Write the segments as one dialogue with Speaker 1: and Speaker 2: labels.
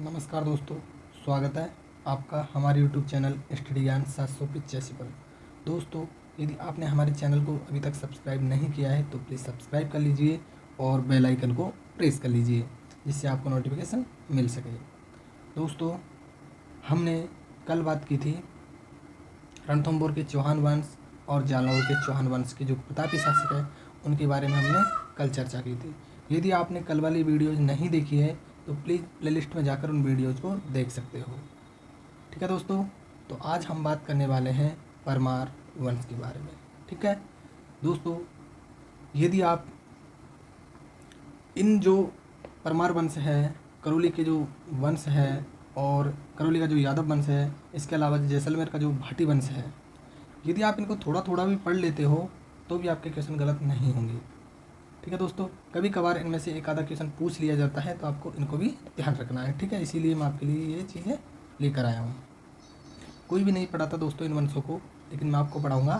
Speaker 1: नमस्कार दोस्तों, स्वागत है आपका हमारे YouTube चैनल स्टडी ज्ञान 785 पर। दोस्तों, यदि आपने हमारे चैनल को अभी तक सब्सक्राइब नहीं किया है तो प्लीज़ सब्सक्राइब कर लीजिए और बेल आइकन को प्रेस कर लीजिए जिससे आपको नोटिफिकेशन मिल सके। दोस्तों, हमने कल बात की थी रणथंभौर के चौहान वंश और जालौर के चौहान वंश के जो प्रतापी शासक है उनके बारे में हमने कल चर्चा की थी। यदि आपने कल वाली वीडियोज़ नहीं देखी है तो प्लीज़ प्लेलिस्ट में जाकर उन वीडियोज़ को देख सकते हो। ठीक है दोस्तों, तो आज हम बात करने वाले हैं परमार वंश के बारे में। ठीक है दोस्तों, यदि आप इन जो परमार वंश है, करौली के जो वंश है और करौली का जो यादव वंश है, इसके अलावा जैसलमेर का जो भाटी वंश है, यदि आप इनको थोड़ा थोड़ा भी पढ़ लेते हो तो भी आपके क्वेश्चन गलत नहीं होंगे। ठीक है दोस्तों, कभी कभार इनमें से एक आधा क्वेश्चन पूछ लिया जाता है तो आपको इनको भी ध्यान रखना है। ठीक है, इसीलिए मैं आपके लिए ये चीज़ें लेकर आया हूँ। कोई भी नहीं पढ़ाता दोस्तों इन वंशों को, लेकिन मैं आपको पढ़ाऊँगा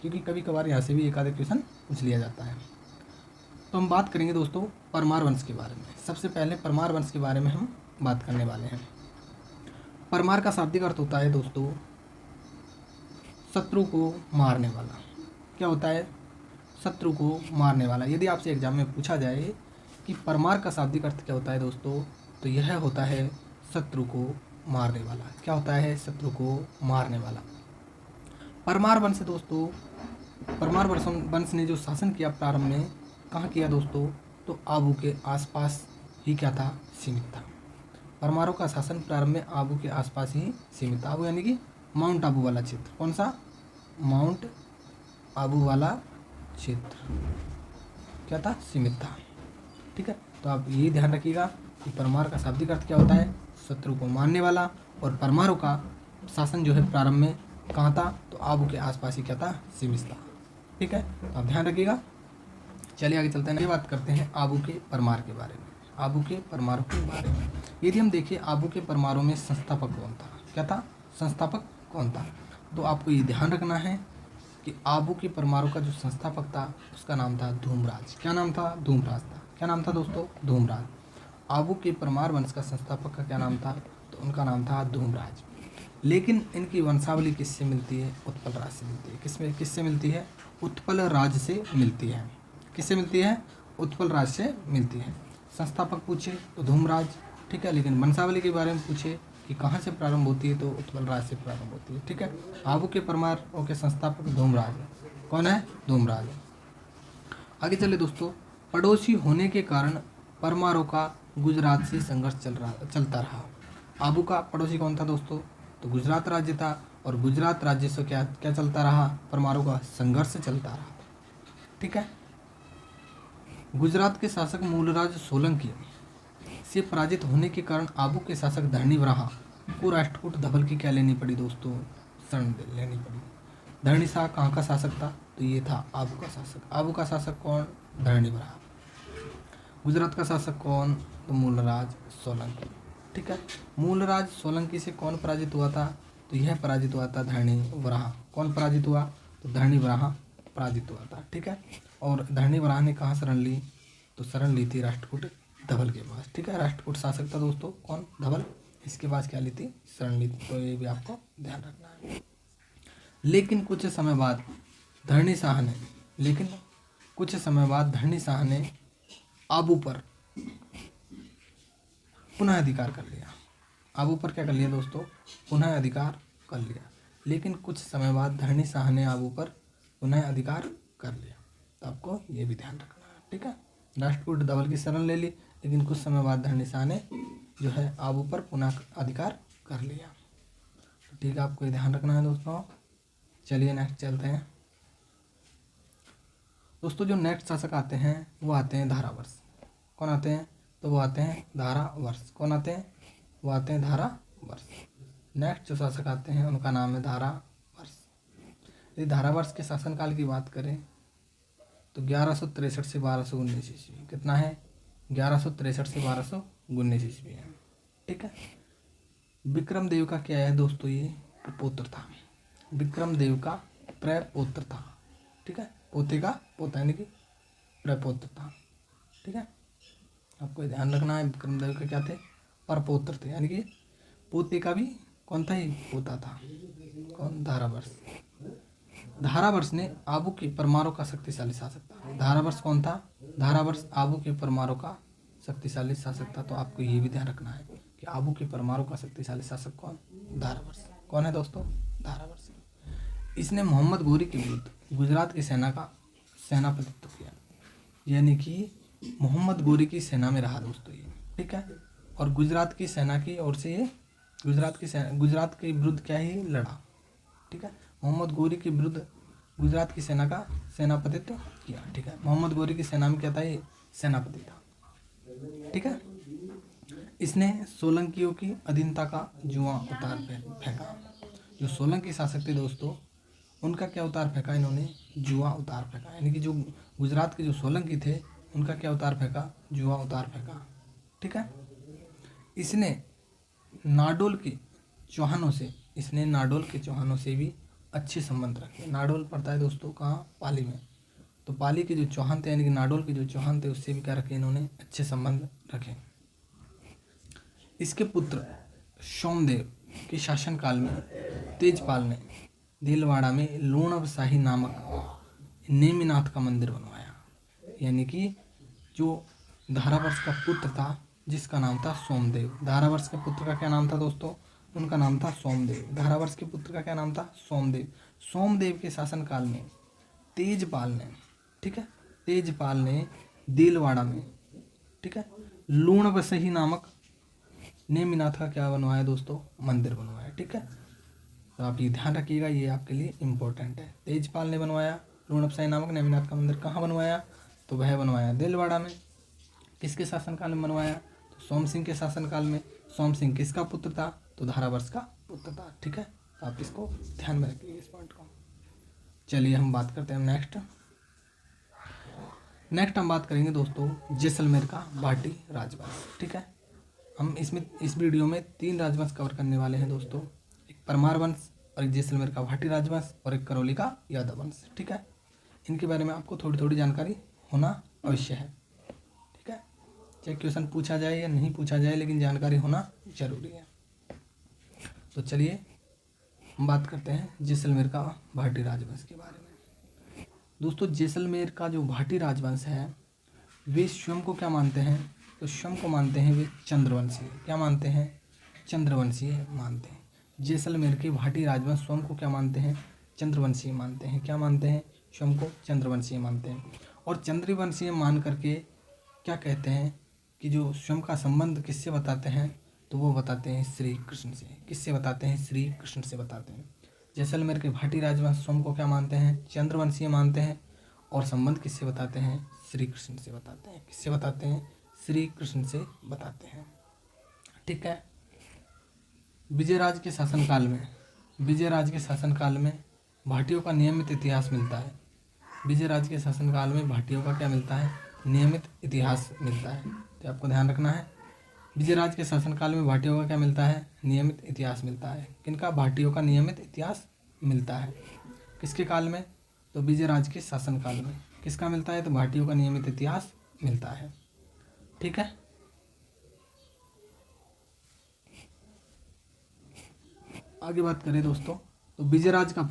Speaker 1: क्योंकि कभी कभार यहाँ से भी एक आधा क्वेश्चन पूछ लिया जाता है। तो हम बात करेंगे दोस्तों परमार वंश के बारे में। सबसे पहले परमार वंश के बारे में हम बात करने वाले हैं। परमार का शाब्दिक अर्थ होता है दोस्तों शत्रु को मारने वाला। क्या होता है? शत्रु को मारने वाला। यदि आपसे एग्जाम में पूछा जाए कि परमार का शाब्दिक अर्थ क्या होता है दोस्तों, तो यह होता है शत्रु को मारने वाला। क्या होता है? शत्रु को मारने वाला। परमार वंश दोस्तों, परमार वंश ने जो शासन किया प्रारंभ में, कहाँ किया दोस्तों? तो आबू के आसपास ही क्या था? सीमित था। परमारों का शासन प्रारंभ में आबू के आसपास ही सीमित था। आबू यानी कि माउंट आबू वाला क्षेत्र। कौन सा? माउंट आबू वाला क्षेत्र क्या था? सीमित था। ठीक है, तो आप ये ध्यान रखिएगा कि परमार का शाब्दिक अर्थ क्या होता है? शत्रु को मारने वाला। और परमारों का शासन जो है प्रारंभ में कहाँ था? तो आबू के आसपास ही क्या था? सीमित था। ठीक है, तो आप ध्यान रखिएगा। चलिए आगे चलते हैं। ये बात करते हैं आबू के परमार के बारे में। आबू के परमारों के बारे में यदि हम देखें, आबू के परमारों में संस्थापक कौन था? क्या था? संस्थापक कौन था? तो आपको ये ध्यान रखना है कि आबू के परमारों का जो संस्थापक था उसका नाम था धूमराज। क्या नाम था? धूमराज था। क्या नाम था दोस्तों? धूमराज। आबू के परमार वंश का संस्थापक का क्या नाम था? तो उनका नाम था धूमराज। लेकिन इनकी वंशावली किससे मिलती है? उत्पल राज से मिलती है। किससे मिलती है? उत्पल राज से मिलती है। किससे मिलती है? उत्पल राज से मिलती है। संस्थापक पूछे तो धूमराज, ठीक है, लेकिन वंशावली के बारे में पूछे कि कहाँ से प्रारंभ होती है तो उत्पल राज से प्रारंभ होती है। ठीक है, आबू के परमारों के संस्थापक धूमराज। कौन है? धूमराज। आगे चले दोस्तों, पड़ोसी होने के कारण परमारों का गुजरात से संघर्ष चलता रहा। आबू का पड़ोसी कौन था दोस्तों? तो गुजरात राज्य था। और गुजरात राज्य से क्या क्या चलता रहा? परमारों का संघर्ष चलता रहा। ठीक है, गुजरात के शासक मूलराज सोलंकी से पराजित होने के कारण आबू के शासक धरणीवराह को राष्ट्रकूट धवल की क्या लेनी पड़ी दोस्तों? शरण लेनी पड़ी। धरणी शाह कहाँ का शासक था? तो ये था आबू का शासक। आबू का शासक कौन? धरणीवराह। गुजरात का शासक कौन? तो मूलराज सोलंकी। ठीक है, मूलराज सोलंकी से कौन पराजित हुआ था? तो यह पराजित हुआ था धरणीवराह। कौन पराजित हुआ? तो धरणीवराह पराजित हुआ था। ठीक है, और धरणीवराह ने कहाँ शरण ली? तो शरण ली थी राष्ट्रकूट धवल के पास। ठीक है, राष्ट्रकूट शासक था दोस्तों कौन? धवल। इसके पास क्या ली थी? शरण ली थी। तो ये भी आपको ध्यान रखना है। लेकिन कुछ समय बाद धरणी शाह ने आबू पर पुनः अधिकार कर लिया। आबू पर क्या कर लिया दोस्तों? पुनः अधिकार कर लिया। लेकिन कुछ समय बाद धरणी शाह ने आबू पर पुनः अधिकार कर लिया। तो आपको ये भी ध्यान रखना है। ठीक है, राष्ट्रकूट धवल की शरण ले ली, लेकिन कुछ समय बाद धरणी शाह ने जो है आबू पर पुनः अधिकार कर लिया। तो ठीक है, आपको ये ध्यान रखना है दोस्तों। चलिए नेक्स्ट चलते हैं दोस्तों। जो नेक्स्ट शासक आते हैं वो आते हैं धारावर्ष। कौन आते हैं? तो वो आते हैं धारावर्ष। कौन आते हैं? वो आते हैं धारावर्ष। नेक्स्ट जो शासक आते हैं उनका नाम है धारावर्ष। यदि धारावर्ष के शासनकाल की बात करें तो 1163 से 1219 ईस्वी। कितना है? 1163 से 1219 ईस्वी है। ठीक है, विक्रमदेव का क्या है दोस्तों? ये प्रपौत्र था। विक्रमदेव का प्रपौत्र था। ठीक है, पोते का पोता यानी कि प्रपौत्र था। ठीक है, आपको ध्यान रखना है विक्रमदेव के क्या थे? परपौत्र थे, यानी कि पोते का भी कौन था, ही पोता था। कौन, धारावर्ष। धारावर्ष ने आबू के परमारों का शक्तिशाली शासक था। धारावर्ष कौन था, धारावर्ष आबू के परमारों का शक्तिशाली शासक था। तो आपको ये भी ध्यान रखना है कि आबू के परमारों का शक्तिशाली शासक कौन, धारावर्ष। कौन है दोस्तों, धारावर्ष। इसने मोहम्मद गोरी के विरुद्ध गुजरात की सेना का सेनापतित्व किया, यानी कि मोहम्मद गोरी की सेना में रहा दोस्तों ये, ठीक है। और गुजरात की सेना की ओर से ये गुजरात के विरुद्ध क्या ही लड़ा, ठीक है। मोहम्मद गोरी के विरुद्ध गुजरात की सेना का सेनापतित्व किया, ठीक है। मोहम्मद गोरी की सेना में क्या था, ये सेनापति था, ठीक है। इसने सोलंकियों की अधीनता का जुआ उतार फेंका। जो सोलंकी शासक थे दोस्तों, उनका क्या उतार फेंका इन्होंने, जुआ उतार फेंका। यानी कि जो गुजरात के जो सोलंकी थे उनका क्या उतार फेंका, जुआ उतार फेंका, ठीक है। इसने नाडोल के चौहानों से भी अच्छे संबंध रखे। नाडोल पड़ता है दोस्तों कहाँ, पाली में। तो पाली के जो चौहान थे, यानी कि नाडोल के जो चौहान थे, उससे भी क्या रखे इन्होंने, अच्छे संबंध रखे। इसके पुत्र सोमदेव के शासनकाल में तेजपाल ने दिलवाड़ा में लोणवशाही नामक नेमिनाथ का मंदिर बनवाया। यानी कि जो धारावर्ष का पुत्र था जिसका नाम था सोमदेव, धारावर्ष के पुत्र का क्या नाम था दोस्तों, उनका नाम था सोमदेव। धारावर्ष के पुत्र का क्या नाम था, सोमदेव। सोमदेव के शासनकाल में तेजपाल ने, ठीक है, तेजपाल ने दिलवाड़ा में, ठीक है, लोणवशाही नामक नेमिनाथ का क्या बनवाया दोस्तों, मंदिर बनवाया, ठीक है। तो आप ये ध्यान रखिएगा, ये आपके लिए इम्पोर्टेंट है। तेजपाल ने बनवाया लोणवशाही नामक नेमिनाथ का मंदिर, कहाँ बनवाया, तो वह बनवाया दिलवाड़ा में। किसके शासनकाल में बनवाया, तो सोम सिंह के शासनकाल में। सोम सिंह किसका पुत्र था, तो धारावर्ष का पुत्र था, ठीक है। तो आप इसको ध्यान में रखिए, इस पॉइंट को। चलिए हम बात करते हैं नेक्स्ट हम बात करेंगे दोस्तों जैसलमेर का भाटी राजवंश, ठीक है। हम इस वीडियो में 3 राजवंश कवर करने वाले हैं दोस्तों, एक परमार वंश, और एक जैसलमेर का भाटी राजवंश, और एक करौली का यादव वंश, ठीक है। इनके बारे में आपको थोड़ी थोड़ी जानकारी होना अवश्य है, ठीक है। चाहे क्वेश्चन पूछा जाए या नहीं पूछा जाए, लेकिन जानकारी होना जरूरी है। तो चलिए हम बात करते हैं जैसलमेर का भाटी राजवंश के बारे में। दोस्तों जैसलमेर का जो भाटी राजवंश है, वे स्वयं को क्या मानते हैं, तो स्वयं को मानते हैं वे चंद्रवंशीय। क्या मानते हैं, चंद्रवंशीय मानते हैं। जैसलमेर के भाटी राजवंश स्वयं को क्या मानते हैं, चंद्रवंशीय मानते हैं। क्या मानते हैं, स्वयं को चंद्रवंशीय मानते हैं। और चंद्रवंशीय मान करके क्या कहते हैं कि जो स्वयं का संबंध किससे बताते हैं, तो वो बताते हैं श्री कृष्ण से। किससे बताते हैं, श्री कृष्ण से बताते हैं। जैसलमेर के भाटी राजवंश स्वयं को क्या मानते हैं, चंद्रवंशीय मानते हैं, और संबंध किससे बताते हैं, श्री कृष्ण से बताते हैं। किससे बताते हैं, श्री कृष्ण से बताते हैं, ठीक है। विजयराज के शासनकाल में भाटियों का नियमित इतिहास मिलता है। विजयराज के शासनकाल में भाटियों का क्या मिलता है, नियमित इतिहास मिलता है। तो आपको ध्यान रखना है, विजयराज के शासनकाल में भाटियों का क्या मिलता है, नियमित इतिहास मिलता है। किनका, भाटियों का नियमित इतिहास मिलता है। किसके काल में, तो विजयराज के शासनकाल में। किसका मिलता है, तो भाटियों का नियमित इतिहास मिलता है, ठीक है। आगे बात करें दोस्तों, तो विजयराज का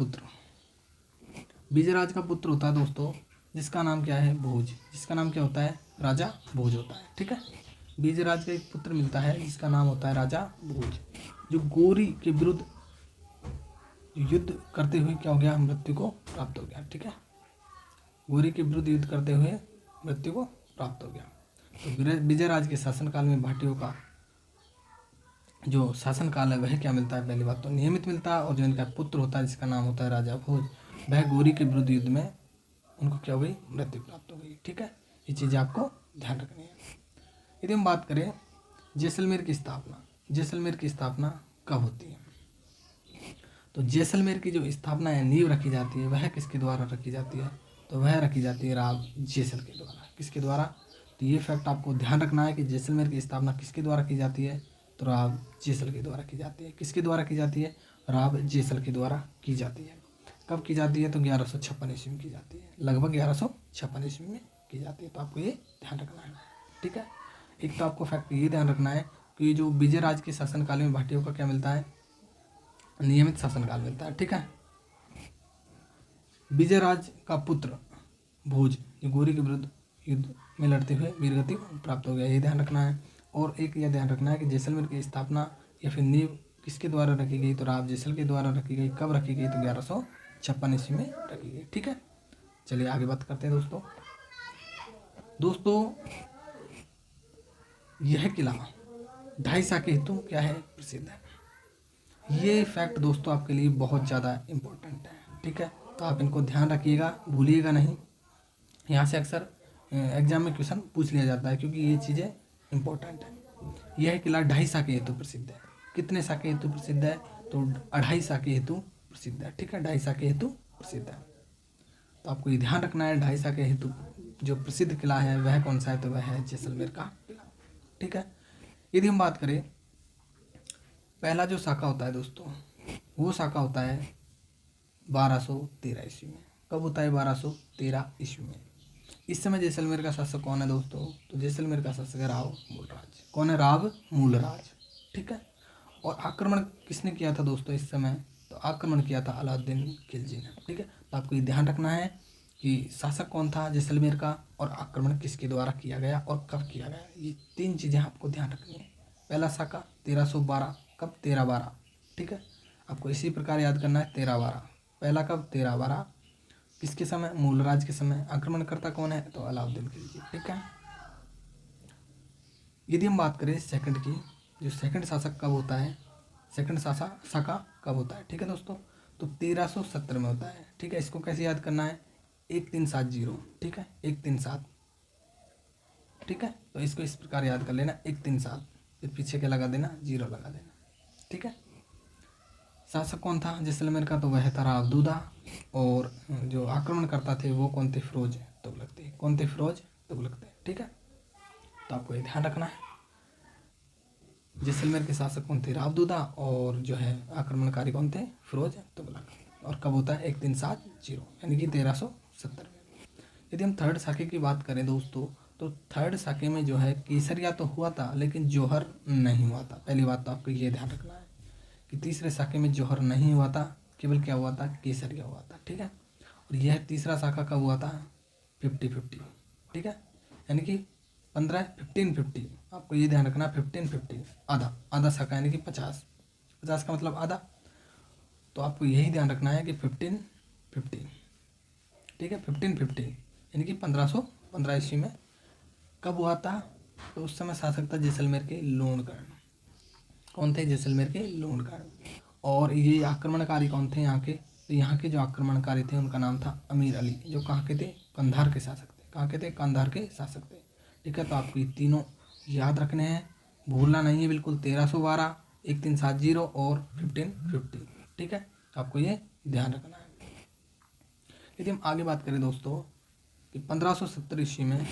Speaker 1: पुत्र होता है दोस्तों, जिसका नाम क्या है, भोज। जिसका नाम क्या होता है, राजा भोज होता है, ठीक है। विजयराज का एक पुत्र मिलता है जिसका नाम होता है राजा भोज, जो गोरी के विरुद्ध युद्ध करते हुए क्या हो गया, मृत्यु को प्राप्त हो गया, ठीक है। गोरी के विरुद्ध युद्ध करते हुए मृत्यु को प्राप्त हो गया। तो विजयराज के शासनकाल में भाटियों का जो शासनकाल है वह क्या मिलता है, पहली बात तो नियमित मिलता है। और जो इनका पुत्र होता है जिसका नाम होता है राजा भोज, वह गोरी के विरुद्ध युद्ध में उनको क्या हुई, मृत्यु प्राप्त हो गई, ठीक है। ये चीज़ें आपको ध्यान रखनी है। यदि हम बात करें जैसलमेर की स्थापना कब होती है, तो जैसलमेर की जो स्थापना या नींव रखी जाती है वह किसके द्वारा रखी जाती है, तो वह रखी जाती है राव जैसल के द्वारा। किसके द्वारा, तो ये फैक्ट आपको ध्यान रखना है कि जैसलमेर की स्थापना किसके द्वारा की जाती है, तो राव जैसल के द्वारा की जाती है। किसके द्वारा की जाती है, राव जैसल के द्वारा की जाती है। कब की जाती है, तो 1156 ईस्वी में की जाती है, लगभग 1156 ईस्वी में की जाती है। तो आपको ये ध्यान रखना है, ठीक है। एक तो आपको फैक्ट ये ध्यान रखना है कि जो विजय राज के शासनकाल में भाटियों का क्या मिलता है, नियमित शासनकाल मिलता है। ठीक है, विजय राज का पुत्र भोज ये गौरी के विरुद्ध युद्ध में लड़ते हुए वीरगति प्राप्त हो गया, ये ध्यान रखना है। और एक यह ध्यान रखना है कि जैसलमेर की स्थापना या फिर नींव किसके द्वारा रखी गई, तो राव जैसल के द्वारा रखी गई। कब रखी गई, तो 1156 ईस्वी में रखी गई। ठीक है, चलिए आगे बात करते हैं दोस्तों यह किला 2.5 सा के हेतु क्या है, प्रसिद्ध है। ये फैक्ट दोस्तों आपके लिए बहुत ज़्यादा इम्पोर्टेंट है। ठीक है, तो आप इनको ध्यान रखिएगा, भूलिएगा नहीं। यहाँ से अक्सर एग्जाम में क्वेश्चन पूछ लिया जाता है, क्योंकि ये चीज़ें इम्पोर्टेंट है। यह किला 2.5 सा के हेतु प्रसिद्ध है। कितने सा के हेतु प्रसिद्ध है, तो 2.5 सा के हेतु प्रसिद्ध है। ठीक है, 2.5 सा के हेतु प्रसिद्ध है। तो आपको ये ध्यान रखना है, 2.5 सा के हेतु जो प्रसिद्ध किला है वह कौन सा है, तो वह है जैसलमेर का किला। ठीक है, यदि हम बात करें पहला जो शाखा होता है दोस्तों, वो शाखा होता है 1213 ईस्वी में। कब होता है, 1213 ईस्वी में। इस समय जैसलमेर का शासक कौन है दोस्तों, तो जैसलमेर का शासक है राव मूलराज। कौन है, राव मूलराज। ठीक है, और आक्रमण किसने किया था दोस्तों इस समय, तो आक्रमण किया था अलाउद्दीन खिलजी ने। ठीक है, तो आपको ये ध्यान रखना है कि शासक कौन था जैसलमेर का, और आक्रमण किसके द्वारा किया गया और कब किया गया। ये 3 चीज़ें आपको ध्यान रखनी है। पहला शाखा 1312, कब, 1312। ठीक है, आपको इसी प्रकार याद करना है, 1312 पहला कब, 1312 किसके समय, मूलराज के समय। आक्रमणकर्ता कौन है, तो अलाउद्दीन खिलजी। ठीक है, यदि हम बात करें सेकंड की, जो सेकंड शासक कब होता है, सेकंड शाखा कब होता है। ठीक है दोस्तों, तो 1370 में होता है। ठीक है, इसको कैसे याद करना है, 1370। ठीक है, 137। ठीक है, तो इसको इस प्रकार याद कर लेना, 137, फिर पीछे क्या लगा देना, 0 लगा देना। ठीक है, शासक कौन था जैसलमेर का, तो वह था राव दूदा। और जो आक्रमण करता थे वो कौन थे, फिरोज तुगलक थे। कौन थे, फिरोज तुगलक थे। ठीक है, तो आपको ये ध्यान रखना है, जैसलमेर के शासक कौन थे, राव दूदा, और जो है आक्रमणकारी कौन थे, फिरोज तुगलक। और कब होता है, 1370 यानी कि 1370 में। यदि हम थर्ड शाखे की बात करें दोस्तों, तो थर्ड शाखे में जो है केसरिया तो हुआ था, लेकिन जौहर नहीं हुआ था। पहली बात तो आपको ये ध्यान रखना है कि तीसरे शाखे में जौहर नहीं हुआ था, केवल क्या हुआ था, केसरिया हुआ था। ठीक है, और यह तीसरा शाखा कब हुआ था, 50-50। ठीक है, यानी कि 15-15-50। आपको ये ध्यान रखना, 15-50 आधा शाखा यानी कि 50 का मतलब आधा। तो आपको यही ध्यान रखना है कि 15-50। ठीक है, 1550 यानी कि 1515 ईस्वी में कब हुआ था, तो उस समय शासक था जैसलमेर के लोणकर्ण। कौन थे, जैसलमेर के लोणकर्ण। और ये आक्रमणकारी कौन थे यहाँ के, तो यहाँ के जो आक्रमणकारी थे उनका नाम था अमीर अली, जो कहाँ के थे, कंधार के शासक थे। कहाँ के थे, कंधार के शासक थे। ठीक है, तो आपको ये तीनों याद रखने हैं, भूलना नहीं है बिल्कुल। 1312, 1370 और 1550। ठीक है, तो आपको ये ध्यान रखना है। यदि हम आगे बात करें दोस्तों कि 1570 ईस्वी में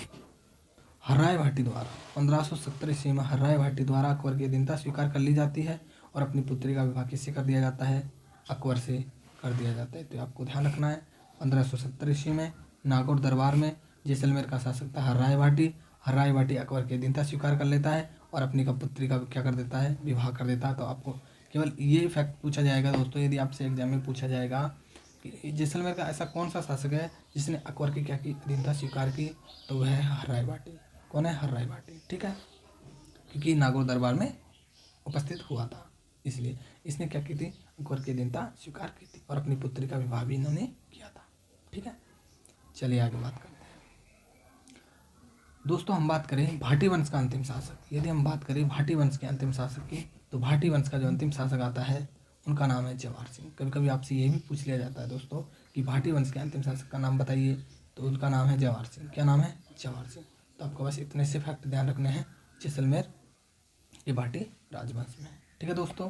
Speaker 1: हर्राय भाटी द्वारा 1570 ईस्वी में हर्राय भाटी द्वारा अकबर की अधीनता स्वीकार कर ली जाती है, और अपनी पुत्री का विवाह किससे कर दिया जाता है, अकबर से कर दिया जाता है। तो आपको ध्यान रखना है, 1570 ईस्वी में नागौर दरबार में जैसलमेर का शासक था हर्राय भाटी। हर्राय भाटी अकबर की अधीनता स्वीकार कर लेता है और अपनी का पुत्री का क्या कर देता है, विवाह कर देता है। तो आपको केवल ये फैक्ट पूछा जाएगा दोस्तों, यदि आपसे एग्जाम में पूछा जाएगा कि जैसलमेर का ऐसा कौन सा शासक है जिसने अकबर की क्या की, अधीनता स्वीकार की, तो वह है हर्राय भाटी। कौन है, हर्राय भाटी। ठीक है, क्योंकि नागौर दरबार में उपस्थित हुआ था, इसलिए इसने क्या की थी, अकबर की अधीनता स्वीकार की थी, और अपनी पुत्री का विवाह भी इन्होंने किया था। ठीक है, चलिए आगे बात करते हैं दोस्तों। हम बात करें भाटी वंश का अंतिम शासक। यदि हम बात करें भाटी वंश के अंतिम शासक की, तो भाटी वंश का जो अंतिम शासक आता है उनका नाम है जवाहर सिंह। कभी कभी आपसे ये भी पूछ लिया जाता है दोस्तों कि भाटी वंश के अंतिम शासक का नाम बताइए, तो उनका नाम है जवाहर सिंह। क्या नाम है, जवाहर सिंह। तो आपको बस इतने से फैक्ट ध्यान रखने हैं जैसलमेर के भाटी राजवंश में। ठीक है दोस्तों,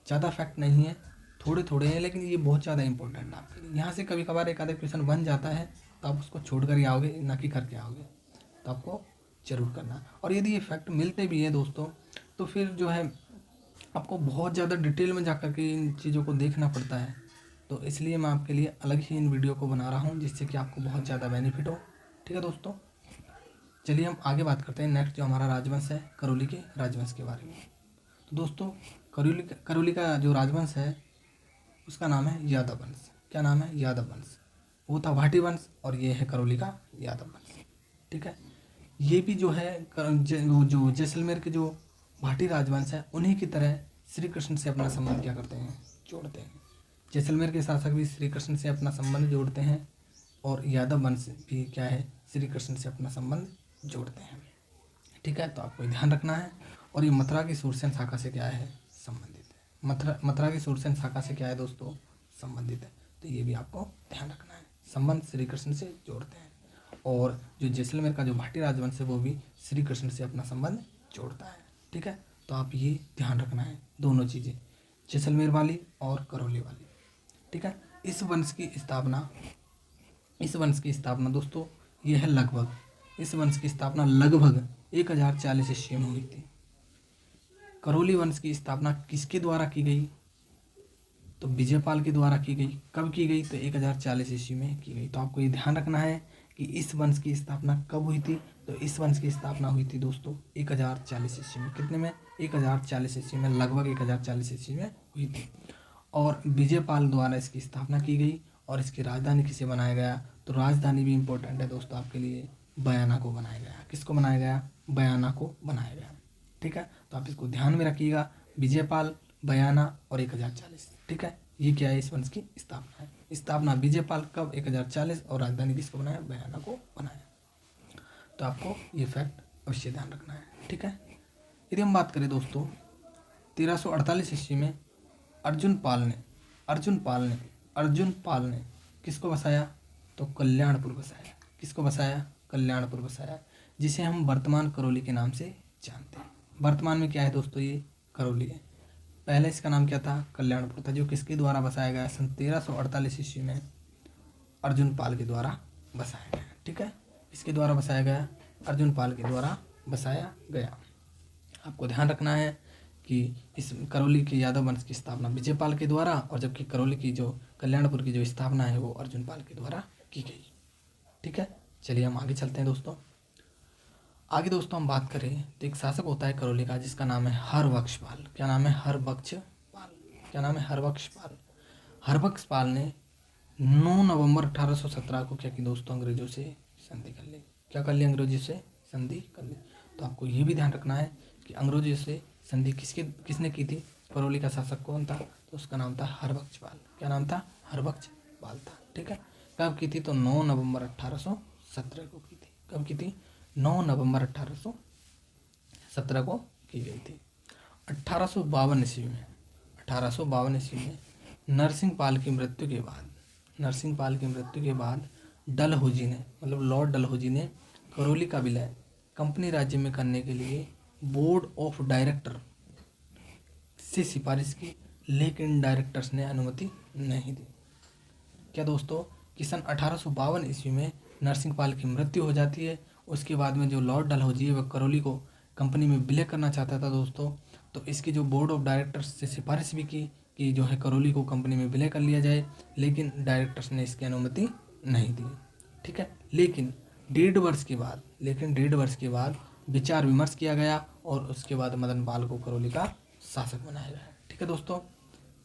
Speaker 1: ज़्यादा फैक्ट नहीं है, थोड़े थोड़े हैं, लेकिन ये बहुत ज़्यादा इंपॉर्टेंट है आपके लिए। यहाँ से कभी कभार एक आधा क्वेश्चन बन जाता है, तो आप उसको छोड़ कर ही आओगे, ना कि करके आओगे। तो आपको जरूर करना। और यदि ये फैक्ट मिलते भी हैं दोस्तों, तो फिर जो है आपको बहुत ज़्यादा डिटेल में जाकर के इन चीज़ों को देखना पड़ता है। तो इसलिए मैं आपके लिए अलग ही इन वीडियो को बना रहा हूँ, जिससे कि आपको बहुत ज़्यादा बेनिफिट हो। ठीक है दोस्तों, चलिए हम आगे बात करते हैं नेक्स्ट जो हमारा राजवंश है करौली के राजवंश के बारे में। तो दोस्तों करौली का जो राजवंश है उसका नाम है यादव वंश। क्या नाम है? यादव वंश। वो था भाटी वंश और ये है करौली का यादव वंश। ठीक है, ये भी जो है जो जैसलमेर के जो भाटी राजवंश है उन्हीं की तरह श्री कृष्ण से अपना संबंध क्या करते हैं? जोड़ते हैं। जैसलमेर के शासक भी श्री कृष्ण से अपना संबंध जोड़ते हैं और यादव वंश भी क्या है? श्री कृष्ण से अपना संबंध जोड़ते हैं। ठीक है, तो आपको ध्यान रखना है। और ये मथुरा की सूरसेन शाखा से क्या है? संबंधित है। मथुरा की सूरसेन शाखा से क्या है दोस्तों? संबंधित है। तो ये भी आपको ध्यान रखना है, संबंध श्री कृष्ण से जोड़ते हैं। और जो जैसलमेर का जो भाटी राजवंश है वो भी श्री कृष्ण से अपना संबंध जोड़ता है। ठीक है, तो आप ये ध्यान रखना है, दोनों चीज़ें, जैसलमेर वाली और करौली वाली। ठीक है, इस वंश की स्थापना दोस्तों ये है लगभग, इस वंश की स्थापना लगभग 1040 ईस्वी में हुई थी। करौली वंश की स्थापना किसके द्वारा की गई? तो विजयपाल के द्वारा की गई। कब की गई? तो 1040 ईस्वी में की गई। तो आपको ये ध्यान रखना है कि इस वंश की स्थापना कब हुई थी? तो इस वंश की स्थापना हुई थी दोस्तों 1040 ईस्वी में। कितने में? 1040 ईस्वी में, लगभग 1040 ईस्वी में हुई थी। और विजयपाल द्वारा इसकी स्थापना की गई। और इसकी राजधानी किसे बनाया गया? तो राजधानी भी इम्पोर्टेंट है दोस्तों आपके लिए, बयाना को बनाया गया। किसको बनाया गया? बयाना को बनाया गया। ठीक है, तो आप इसको ध्यान में रखिएगा, विजयपाल, बयाना और 1040। ठीक है, ये क्या है? इस वंश की स्थापना है। स्थापना विजयपाल कब? 1040। और राजधानी किसको बनाया? बयाना को बनाया। तो आपको ये फैक्ट अवश्य ध्यान रखना है। ठीक है, यदि हम बात करें दोस्तों 1348 ईस्वी में अर्जुन पाल ने किसको बसाया? तो कल्याणपुर बसाया। किसको बसाया? कल्याणपुर बसाया, जिसे हम वर्तमान करौली के नाम से जानते हैं। वर्तमान में क्या है दोस्तों? ये करौली है। पहले इसका नाम क्या था? कल्याणपुर था, जो किसके द्वारा बसाया गया? सन 1348 ईस्वी में अर्जुन पाल के द्वारा बसाया गया। ठीक है, इसके द्वारा बसाया गया, अर्जुन पाल के द्वारा बसाया गया। आपको ध्यान रखना है कि इस करौली के यादव वंश की स्थापना विजयपाल के द्वारा, और जबकि करौली की जो कल्याणपुर की जो स्थापना है वो अर्जुन पाल के द्वारा की गई। ठीक है, चलिए हम आगे चलते हैं दोस्तों। आगे दोस्तों हम बात करें तो एक शासक होता है करौली का जिसका नाम है हरबख्शपाल। क्या नाम है? हरबख्शपाल। क्या नाम है? हरबख्शपाल। हरबख्शपाल ने 9 नवंबर 1817 को क्या की दोस्तों? अंग्रेजों से संधि कर ली। क्या कर ली? अंग्रेजों से संधि कर ली। तो आपको ये भी ध्यान रखना है कि अंग्रेजों से संधि किसने की थी? करौली का शासक कौन था? तो उसका नाम था हरबख्शपाल। क्या नाम था? हरबख्शपाल था। ठीक है, कब की थी? तो 9 नवंबर 1817 को की थी। कब की थी? 9 नवंबर 1817 को की गई थी। 1852 ईस्वी में नरसिंह पाल की मृत्यु के बाद डलहौजी ने, मतलब लॉर्ड डलहौजी ने करौली का विलय कंपनी राज्य में करने के लिए बोर्ड ऑफ डायरेक्टर से सिफारिश की, लेकिन डायरेक्टर्स ने अनुमति नहीं दी। क्या दोस्तों? कि सन 1852 ईस्वी में नरसिंह पाल की मृत्यु हो जाती है। उसके बाद में जो लॉर्ड डलहौजी है वह करौली को कंपनी में विलय करना चाहता था दोस्तों। तो इसकी जो बोर्ड ऑफ डायरेक्टर्स से सिफारिश भी की कि जो है करौली को कंपनी में विलय कर लिया जाए, लेकिन डायरेक्टर्स ने इसकी अनुमति नहीं दी। ठीक है, लेकिन 1.5 वर्ष के बाद विचार विमर्श किया गया और उसके बाद मदन पाल को करौली का शासक बनाया गया। ठीक है दोस्तों,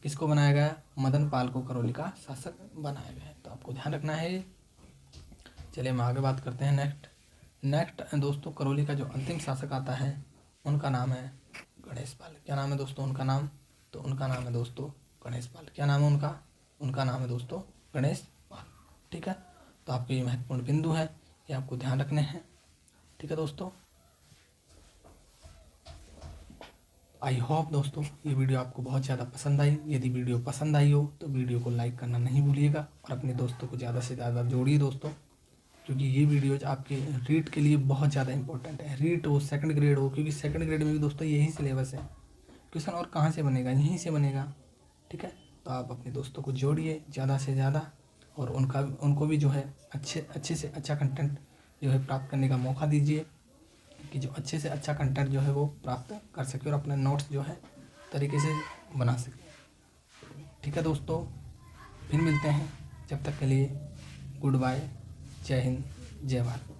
Speaker 1: किसको बनाया गया? मदन पाल को करौली का शासक बनाया गया है। तो आपको ध्यान रखना है। चलिए हम आगे बात करते हैं। नेक्स्ट दोस्तों करौली का जो अंतिम शासक आता है उनका नाम है गणेश पाल। क्या नाम है दोस्तों उनका नाम? तो उनका नाम है दोस्तों गणेश पाल। क्या नाम है उनका? उनका नाम है दोस्तों गणेश पाल। ठीक है, तो आपके ये महत्वपूर्ण बिंदु है, ये आपको ध्यान रखने हैं। ठीक है दोस्तों, आई होप दोस्तों ये वीडियो आपको बहुत ज़्यादा पसंद आई। यदि वीडियो पसंद आई हो तो वीडियो को लाइक करना नहीं भूलिएगा और अपने दोस्तों को ज़्यादा से ज़्यादा जोड़िए दोस्तों, क्योंकि ये वीडियोज आपके रीट के लिए बहुत ज़्यादा इंपॉर्टेंट है। रीट हो, सेकंड ग्रेड हो, क्योंकि सेकंड ग्रेड में भी दोस्तों यही सिलेबस है। क्वेश्चन और कहाँ से बनेगा? यहीं से बनेगा। ठीक है, तो आप अपने दोस्तों को जोड़िए ज़्यादा से ज़्यादा और उनको भी जो है अच्छे से अच्छा कंटेंट जो है प्राप्त करने का मौका दीजिए, कि जो अच्छे से अच्छा कंटेंट जो है वो प्राप्त कर सके और अपने नोट्स जो है तरीके से बना सके। ठीक है दोस्तों, फिर मिलते हैं, जब तक के लिए गुड बाय, जय हिंद, जय भारत।